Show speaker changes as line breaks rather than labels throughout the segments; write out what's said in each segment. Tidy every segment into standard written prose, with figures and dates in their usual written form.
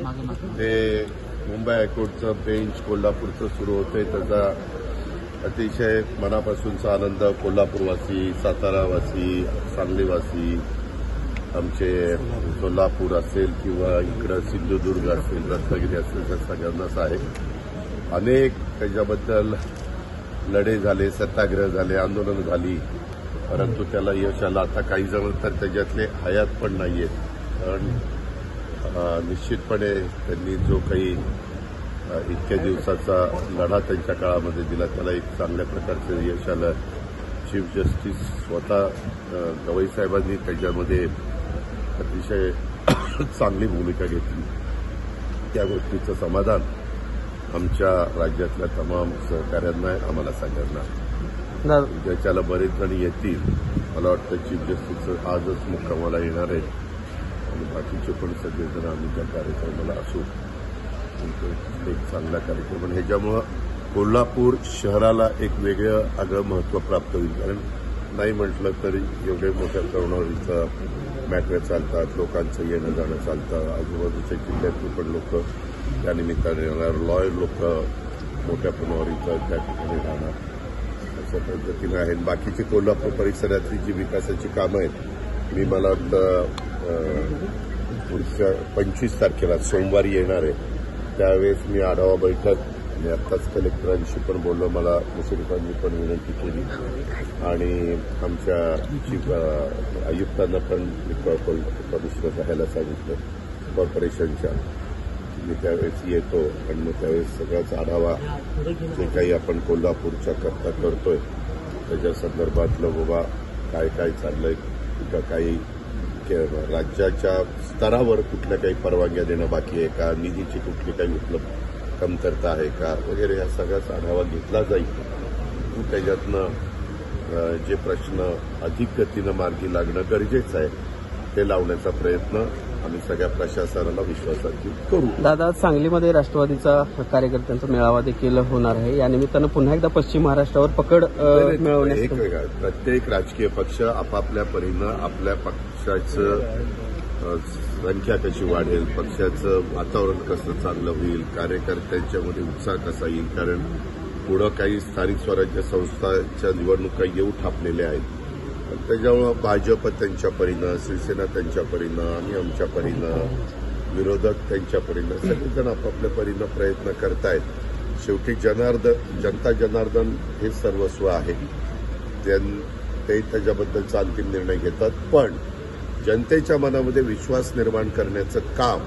ते मुंबई हायकोर्टचं बेंच कोल्हापूरचं सुरू होतंय त्याचा अतिशय मनापासूनचा आनंद कोल्हापूरवासी, सातारावासी, सांगलीवासी, आमचे सोलापूर असेल किंवा इकडं सिंधुदुर्ग असेल, रत्नागिरी असेल त्या सगळ्यांनाच आहे। अनेक त्याच्याबद्दल लढे झाले, सत्याग्रह झाले, आंदोलन झाली, परंतु त्याला यश आलं। आता काही जण तर त्याच्यातले हयात पण नाहीयेत, कारण निश्चितपणे त्यांनी जो काही इतक्या दिवसाचा लढा त्यांच्या काळामध्ये दिला त्याला एक चांगल्या प्रकारचं यश आलं। चीफ जस्टिस स्वतः गवई साहेबांनी त्याच्यामध्ये अतिशय चांगली भूमिका घेतली। त्या गोष्टीचं समाधान आमच्या राज्यातल्या तमाम सहकाऱ्यांना आहे, आम्हाला सगळ्यांना। ज्याच्याला बरेच जण येतील, मला वाटतं चीफ जस्टिस आजच मुक्कामाला येणार आहेत आणि बाकीचे पण सगळेजण आम्ही त्या कार्यक्रमाला असू। एक चांगला कार्यक्रम आणि ह्याच्यामुळं कोल्हापूर शहराला एक वेगळं आगळं महत्त्व प्राप्त होईल। कारण नाही म्हटलं तरी एवढे मोठ्या क्रमवारीचं मॅटर चालतात, लोकांचं येणं जाणं चालतं, आजूबाजूच्या जिल्ह्यातून पण लोक त्या निमित्ताने येणार, लॉयर लोक मोठ्या क्रमवारीचं त्या ठिकाणी राहणार, अशा पद्धतीनं आहे। बाकीची कोल्हापूर परिसरातली जी विकासाची कामं आहेत, मी मला वाटतं पुढच्या 25 तारखेला सोमवारी येणार आहे, त्यावेळेस मी आढावा बैठक आणि आत्ताच कलेक्टरांशी पण बोललो, मला मुश्रीफांनी पण विनंती केली आणि आमच्या चीफ आयुक्तांना पण कमिशनर राहायला सांगितलं कॉर्पोरेशनच्या। मी त्यावेळेस येतो आणि मग त्यावेळेस सगळ्याच आढावा जे काही आपण कोल्हापूरच्या करता करतोय त्याच्या संदर्भातलं बाबा काय काय चाललंय, काही राज्याच्या स्तरावर कुठल्या काही परवानग्या देणं बाकी आहे का, निधीची कुठली काही उपलब्ध कमतरता आहे का वगैरे, हा सगळाच आढावा घेतला जाईल। त्याच्यातनं जे प्रश्न अधिक गतीनं मार्गी लागणं गरजेचं आहे ते लावण्याचा प्रयत्न आम्ही सगळ्या प्रशासनाला विश्वासात घेऊन करू।
दादा, सांगलीमध्ये राष्ट्रवादीचा कार्यकर्त्यांचा मेळावा देखील होणार आहे, या निमित्तानं पुन्हा एकदा पश्चिम महाराष्ट्रावर पकड मिळवण्यास
प्रत्येक राजकीय पक्ष आपापल्या परीनं आपल्या पक्षाचं संख्या कशी वाढेल, पक्षाचं वातावरण कसं चांगलं होईल, कार्यकर्त्यांच्यामध्ये उत्साह कसा येईल, कारण पुढं काही स्थानिक स्वराज्य संस्थांच्या निवडणुका येऊ ठापलेल्या आहेत। त्याच्यामुळं भाजप त्यांच्या परीनं, शिवसेना त्यांच्या परीनं, आम्ही आमच्या परीनं, विरोधक त्यांच्या परीनं, सगळेजण आपापल्या परीनं प्रयत्न करतायत। शेवटी जनता जनार्दन हे सर्वस्व आहे, ते त्याच्याबद्दलचा अंतिम निर्णय घेतात, पण जनतेच्या मनामध्ये विश्वास निर्माण करण्याचं काम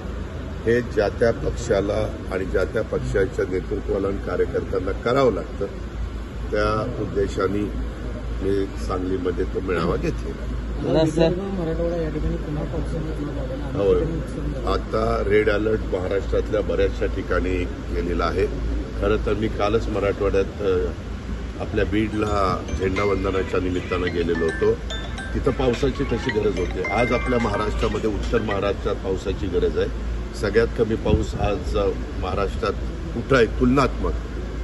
हे ज्या त्या पक्षाला आणि ज्या त्या पक्षाच्या नेतृत्वाला आणि कार्यकर्त्यांना करावं लागतं। त्या उद्देशाने मी सांगलीमध्ये तो मेळावा घेतलेला। हो, आता रेड अलर्ट महाराष्ट्रातल्या बऱ्याचशा ठिकाणी गेलेला आहे। खरं तर मी कालच मराठवाड्यात आपल्या बीडला झेंडावंदनाच्या निमित्तानं गेलेलो होतो, तिथं पावसाची तशी गरज होती। आज आपल्या महाराष्ट्रामध्ये उत्तर महाराष्ट्रात पावसाची गरज आहे। सगळ्यात कमी पाऊस आज महाराष्ट्रात कुठं आहे तुलनात्मक,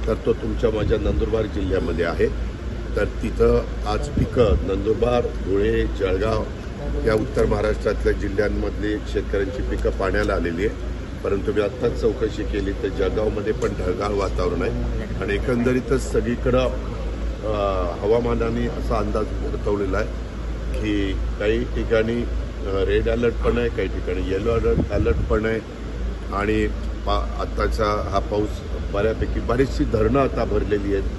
तर तो तुमच्या माझ्या नंदुरबार जिल्ह्यामध्ये आहे। तर तिथं आज पिकं नंदुरबार, धुळे, जळगाव या उत्तर महाराष्ट्रातल्या जिल्ह्यांमधली शेतकऱ्यांची पिकं पाण्याला आलेली आहे। परंतु मी आत्ताच चौकशी केली तर जळगावमध्ये पण ढगाळ वातावरण आहे आणि एकंदरीतच सगळीकडं हवामानाने असा अंदाज वर्तवलेला आहे की काही ठिकाणी रेड अलर्ट पण आहे, काही ठिकाणी येलो अलर्ट पण आहे आणि आत्ताचा हा पाऊस बऱ्यापैकी बरीचशी धरणं आता भरलेली आहेत,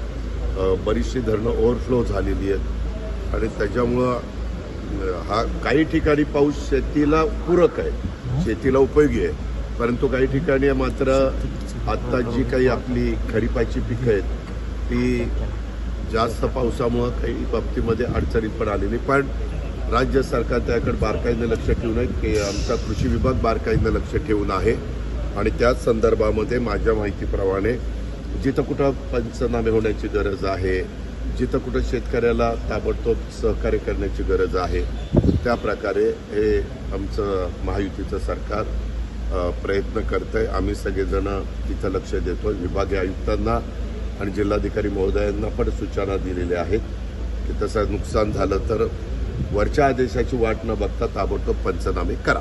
बरीचशी धरणं ओव्हरफ्लो झालेली आहेत आणि त्याच्यामुळं हा काही ठिकाणी पाऊस शेतीला पूरक आहे, शेतीला उपयोगी आहे, परंतु काही ठिकाणी मात्र आत्ता जी काही आपली खरीपाची पिकं आहेत ती जास्त पावसामुळं काही बाबतीमध्ये अडचणीत पण आलेली, पण राज्य सरकार त्याकडे बारकाईनं लक्ष ठेवून आहे की आमचा कृषी विभाग बारकाईनं लक्ष ठेवून आहे आणि त्याच संदर्भामध्ये माझ्या माहितीप्रमाणे जिथं कुठं पंचनामे होण्याची गरज आहे, जिथं कुठं शेतकऱ्याला ताबडतोब सहकार्य करण्याची गरज आहे, त्या प्रकारे हे आमचं महायुतीचं सरकार प्रयत्न करतंय। आम्ही सगळेजण तिथं लक्ष देतोय। विभागीय आयुक्तांना आणि जिल्हाधिकारी महोदयांना पण सूचना दिलेल्या आहेत की तसं नुकसान झालं तर वरच्या आदेशाची वाट न बघता ताबडतोब पंचनामे करा।